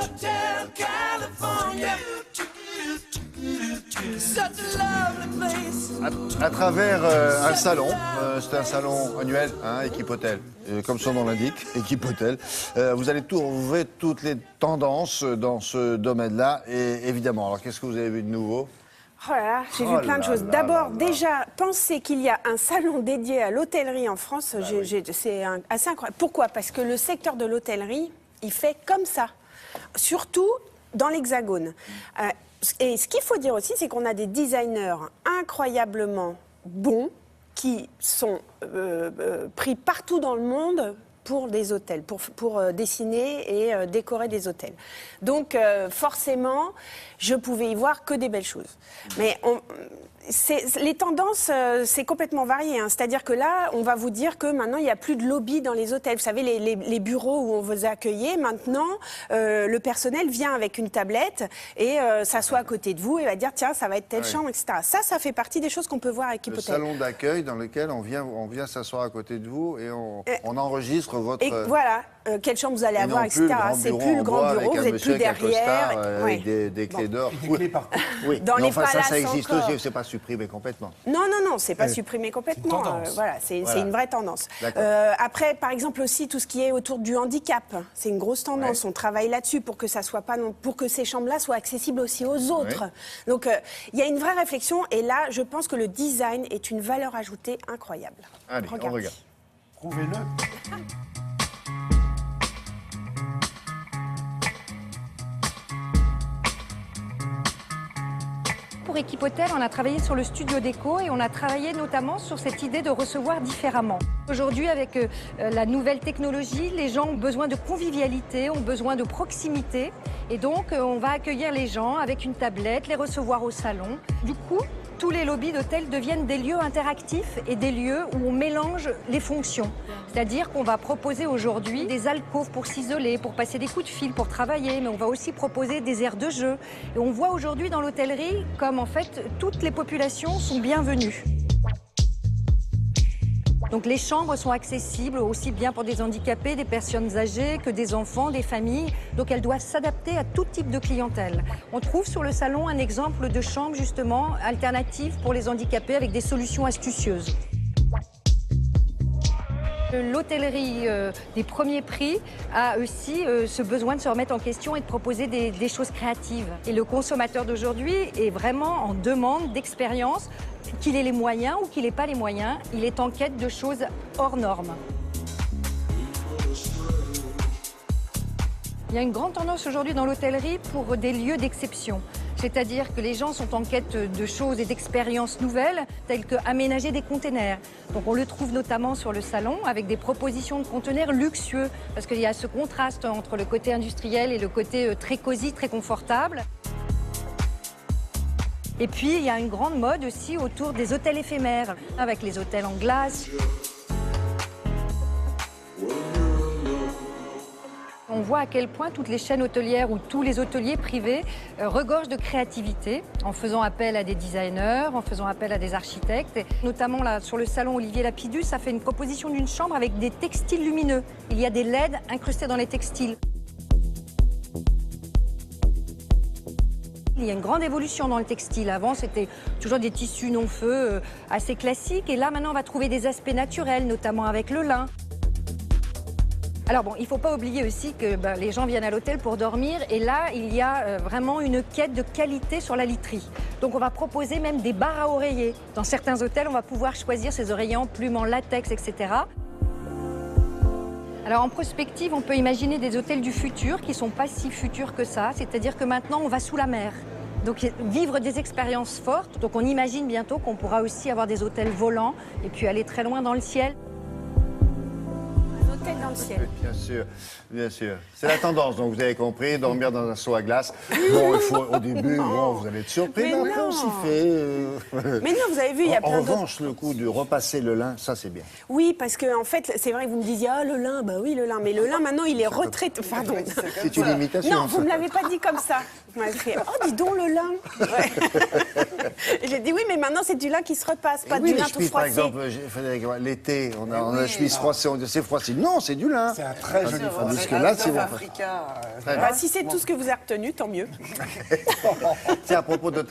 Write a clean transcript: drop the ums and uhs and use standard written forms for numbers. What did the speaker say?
Hotel California. Such a lovely place. À travers un salon, c'est un salon annuel, hein, Équipe Hôtel, comme son nom l'indique, Équipe Hôtel. Vous allez trouver toutes les tendances dans ce domaine-là, et évidemment. Alors, qu'est-ce que vous avez vu de nouveau? Oh là là, j'ai vu plein de choses. D'abord, déjà, penser qu'il y a un salon dédié à l'hôtellerie en France, c'est assez incroyable. Pourquoi? Parce que le secteur de l'hôtellerie, il fait comme ça, surtout dans l'Hexagone. Et ce qu'il faut dire aussi, c'est qu'on a des designers incroyablement bons qui sont pris partout dans le monde pour des hôtels, pour dessiner et décorer des hôtels. Donc forcément, je pouvais y voir que des belles choses. Mais les tendances, c'est complètement varié. Hein. C'est-à-dire que là, on va vous dire que maintenant, il n'y a plus de lobby dans les hôtels. Vous savez, les bureaux où on vous accueille, maintenant, le personnel vient avec une tablette et s'assoit à côté de vous et va dire, tiens, ça va être telle chambre, etc. Ça fait partie des choses qu'on peut voir avec Équipe Hôtel. Le salon d'accueil dans lequel on vient s'asseoir à côté de vous et on enregistre votre... Et voilà, quelle chambre vous allez avoir, etc. C'est plus le grand bureau, vous n'êtes plus derrière. Avec des clés d'or. Des clés partout. Oui, dans les palaces ça existe encore. aussi, c'est pas supprimé complètement. Non, c'est pas supprimé complètement. Voilà, c'est une vraie tendance. Après, par exemple aussi tout ce qui est autour du handicap, c'est une grosse tendance. On travaille là-dessus pour que ça soit pas pour que ces chambres-là soient accessibles aussi aux autres. Donc il y a une vraie réflexion et là, je pense que le design est une valeur ajoutée incroyable. Allez, on regarde. Prouvez-le. Pour Équipe Hôtel, on a travaillé sur le studio déco et on a travaillé notamment sur cette idée de recevoir différemment. Aujourd'hui, avec la nouvelle technologie, les gens ont besoin de convivialité, ont besoin de proximité. Et donc, on va accueillir les gens avec une tablette, les recevoir au salon. Du coup, tous les lobbies d'hôtels deviennent des lieux interactifs et des lieux où on mélange les fonctions. C'est-à-dire qu'on va proposer aujourd'hui des alcôves pour s'isoler, pour passer des coups de fil, pour travailler, mais on va aussi proposer des aires de jeu. Et on voit aujourd'hui dans l'hôtellerie comme en fait toutes les populations sont bienvenues. Donc les chambres sont accessibles aussi bien pour des handicapés, des personnes âgées que des enfants, des familles. Donc elles doivent s'adapter à tout type de clientèle. On trouve sur le salon un exemple de chambre justement alternative pour les handicapés avec des solutions astucieuses. L'hôtellerie des premiers prix a aussi ce besoin de se remettre en question et de proposer des choses créatives. Et le consommateur d'aujourd'hui est vraiment en demande d'expérience, qu'il ait les moyens ou qu'il n'ait pas les moyens, il est en quête de choses hors normes. Il y a une grande tendance aujourd'hui dans l'hôtellerie pour des lieux d'exception. C'est-à-dire que les gens sont en quête de choses et d'expériences nouvelles, telles qu'aménager des containers. Donc on le trouve notamment sur le salon avec des propositions de conteneurs luxueux, parce qu'il y a ce contraste entre le côté industriel et le côté très cosy, très confortable. Et puis il y a une grande mode aussi autour des hôtels éphémères, avec les hôtels en glace. On voit à quel point toutes les chaînes hôtelières ou tous les hôteliers privés regorgent de créativité en faisant appel à des designers, en faisant appel à des architectes. Et notamment là, sur le salon Olivier Lapidus, ça fait une proposition d'une chambre avec des textiles lumineux. Il y a des LED incrustés dans les textiles. Il y a une grande évolution dans le textile. Avant, c'était toujours des tissus non-feu assez classiques. Et là, maintenant, on va trouver des aspects naturels, notamment avec le lin. Alors bon, il ne faut pas oublier aussi que les gens viennent à l'hôtel pour dormir et là, il y a vraiment une quête de qualité sur la literie. Donc on va proposer même des barres à oreillers. Dans certains hôtels, on va pouvoir choisir ces oreillers en plumes, en latex, etc. Alors en prospective, on peut imaginer des hôtels du futur qui ne sont pas si futurs que ça. C'est-à-dire que maintenant, on va sous la mer. Donc vivre des expériences fortes. Donc on imagine bientôt qu'on pourra aussi avoir des hôtels volants et puis aller très loin dans le ciel. Dans le ciel. Bien sûr, bien sûr. C'est la tendance, donc vous avez compris, dormir dans un seau à glace. Bon, il faut, au début, bon, vous allez être surpris, mais après on s'y fait. Mais non, vous avez vu, il y a plein d'autres. En revanche, le coup de repasser le lin, ça c'est bien. Oui, parce que en fait, c'est vrai que vous me disiez, ah le lin, bah oui le lin, mais le lin maintenant il est retraité. Pardon. C'est une imitation. Non, vous ne me l'avez pas dit comme ça. Vous m'avez fait, oh dis donc le lin. Ouais. Et j'ai dit oui, mais maintenant c'est du lin qui se repasse, pas du lin tout froissé. Par exemple, l'été, on a la chemise froissée, on dit c'est froissé. Non, c'est du du lin. C'est un très joli fond. Tandis que là, c'est bon. africain. Bah, si c'est tout ce que vous avez retenu, tant mieux. Tiens, à propos de